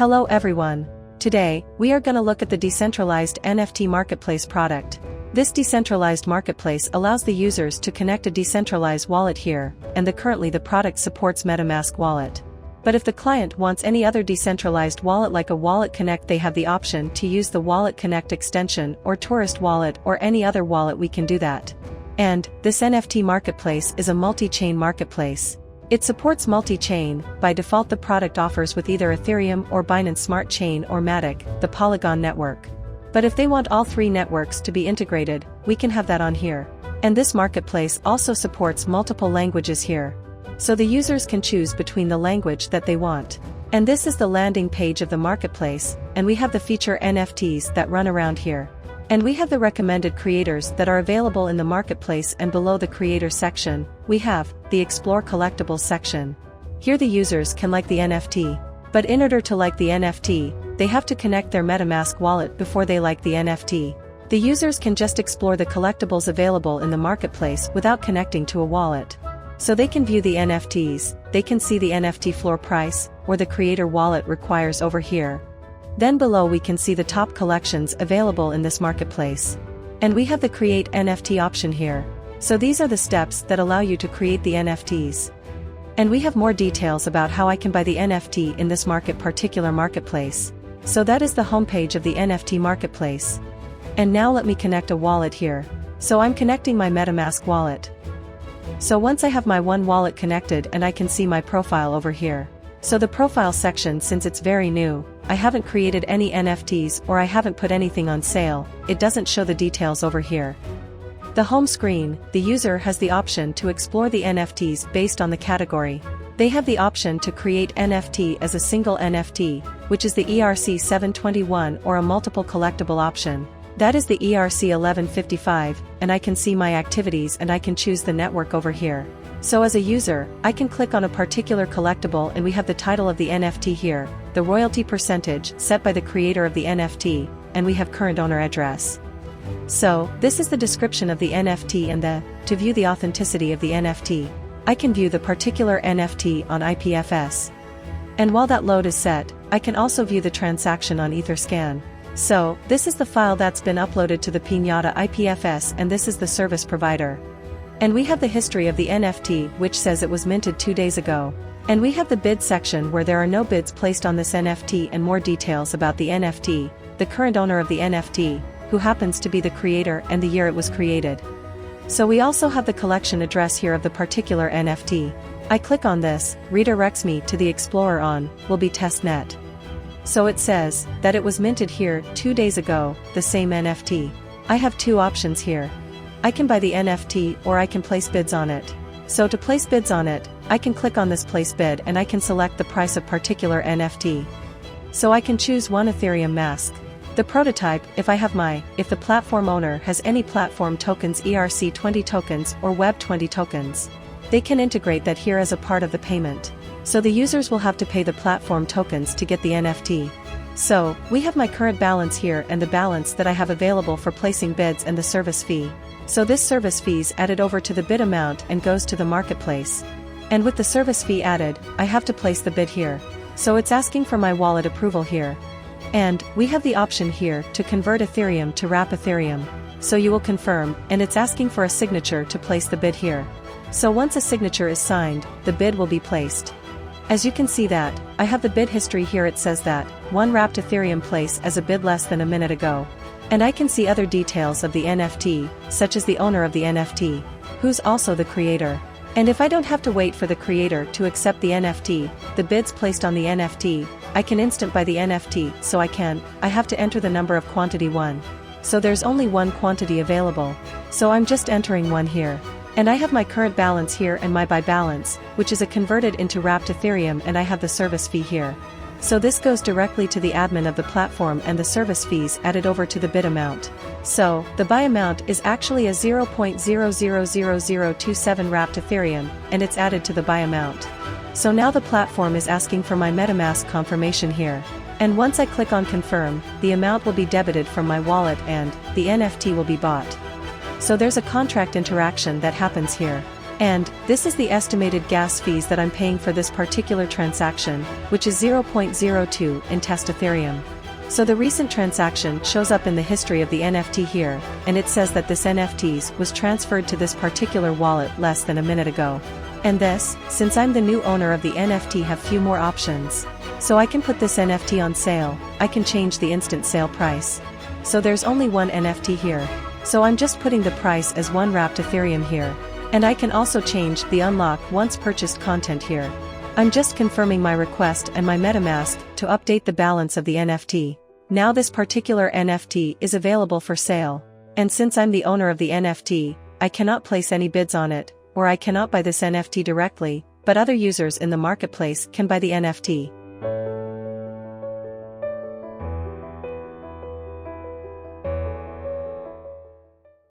Hello everyone. Today, we are gonna look at the decentralized NFT marketplace product. This decentralized marketplace allows the users to connect a decentralized wallet here, and currently the product supports MetaMask wallet. But if the client wants any other decentralized wallet like a Wallet Connect, they have the option to use the Wallet Connect extension or Tourist Wallet or any other wallet. We can do that. And this NFT marketplace is a multi-chain marketplace. It supports multi-chain. By default the product offers with either Ethereum or Binance Smart Chain or Matic, the Polygon network. But if they want all three networks to be integrated, we can have that on here. And this marketplace also supports multiple languages here. So the users can choose between the language that they want. And this is the landing page of the marketplace, and we have the feature NFTs that run around here. And we have the recommended creators that are available in the marketplace, and below the creator section, we have the Explore Collectibles section. Here the users can like the NFT. But in order to like the NFT, they have to connect their MetaMask wallet before they like the NFT. The users can just explore the collectibles available in the marketplace without connecting to a wallet. So they can view the NFTs, they can see the NFT floor price, or the creator wallet requires over here. Then below we can see the top collections available in this marketplace. And we have the Create NFT option here. So these are the steps that allow you to create the NFTs. And we have more details about how I can buy the NFT in this particular marketplace. So that is the homepage of the NFT marketplace. And now let me connect a wallet here. So I'm connecting my MetaMask wallet. So once I have my one wallet connected, and I can see my profile over here. So the profile section, since it's very new, I haven't created any NFTs or I haven't put anything on sale, it doesn't show the details over here. The home screen, the user has the option to explore the NFTs based on the category. They have the option to create NFT as a single NFT, which is the ERC 721, or a multiple collectible option. That is the ERC 1155, and I can see my activities and I can choose the network over here. So as a user, I can click on a particular collectible and we have the title of the NFT here, the royalty percentage set by the creator of the NFT, and we have current owner address. So, this is the description of the NFT and to view the authenticity of the NFT, I can view the particular NFT on IPFS. And while that load is set, I can also view the transaction on Etherscan. So, this is the file that's been uploaded to the Pinata IPFS, and this is the service provider. And we have the history of the NFT, which says it was minted 2 days ago. And we have the bid section where there are no bids placed on this NFT, and more details about the NFT, the current owner of the NFT, who happens to be the creator, and the year it was created. So we also have the collection address here of the particular NFT. I click on this, redirects me to the Explorer on, will be testnet. So it says that it was minted here 2 days ago, the same NFT. I have two options here. I can buy the NFT or I can place bids on it. So to place bids on it, I can click on this place bid and I can select the price of particular NFT. So I can choose one Ethereum mask. The prototype, if the platform owner has any platform tokens, ERC20 tokens or Web20 tokens, they can integrate that here as a part of the payment. So the users will have to pay the platform tokens to get the NFT. So, we have my current balance here and the balance that I have available for placing bids and the service fee. So this service fee is added over to the bid amount and goes to the marketplace. And with the service fee added, I have to place the bid here. So it's asking for my wallet approval here. And we have the option here to convert Ethereum to wrap Ethereum. So you will confirm, and it's asking for a signature to place the bid here. So once a signature is signed, the bid will be placed. As you can see that, I have the bid history here. It says that, one wrapped Ethereum place as a bid less than a minute ago. And I can see other details of the NFT, such as the owner of the NFT, who's also the creator. And if I don't have to wait for the creator to accept the NFT, the bids placed on the NFT, I can instant buy the NFT, so I have to enter the number of quantity 1. So there's only one quantity available. So I'm just entering 1 here. And I have my current balance here and my buy balance, which is a converted into wrapped Ethereum, and I have the service fee here. So this goes directly to the admin of the platform and the service fees added over to the bid amount. So, the buy amount is actually a 0.000027 wrapped Ethereum, and it's added to the buy amount. So now the platform is asking for my MetaMask confirmation here. And once I click on confirm, the amount will be debited from my wallet and the NFT will be bought. So there's a contract interaction that happens here. And this is the estimated gas fees that I'm paying for this particular transaction, which is 0.02 in test Ethereum. So the recent transaction shows up in the history of the NFT here, and it says that this NFTs was transferred to this particular wallet less than a minute ago. And this, since I'm the new owner of the NFT, have few more options. So I can put this NFT on sale, I can change the instant sale price. So there's only one NFT here. So I'm just putting the price as one wrapped Ethereum here. And I can also change the unlock once purchased content here. I'm just confirming my request and my MetaMask to update the balance of the NFT. Now this particular NFT is available for sale. And since I'm the owner of the NFT, I cannot place any bids on it, or I cannot buy this NFT directly, but other users in the marketplace can buy the NFT.